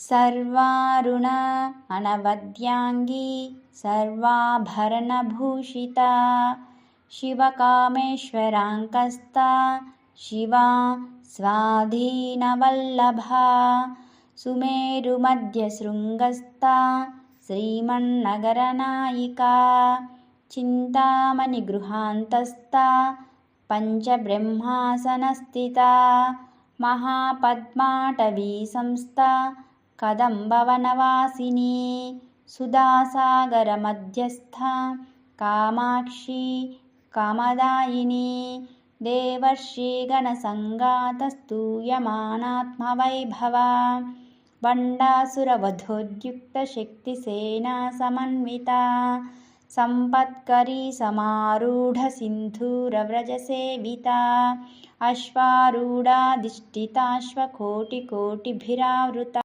सर्वारुण अनवद्यांगी सर्वाभरणभूषिता शिवकामेश्वराङ्कस्ता Shiva स्वाधीनवल्लभा सुमेरुमध्यशृङ्गस्था श्रीमन्नगरनायिका चिन्तामणिगृहान्तस्था पञ्चब्रह्मासनस्थिता महापद्माटवीसंस्था कदम्बवनवासिनी सुधासागरमध्यस्था Kamakshi कामदायिनी देवर्षिगणसङ्गातस्तूयमानात्मवैभवा बण्डासुरवधोद्युक्तशक्तिसेना Samanvita सम्पत्करी समारूढसिन्धूरव्रजसेविता अश्वारूढाधिष्ठिताश्वकोटिकोटिभिरावृता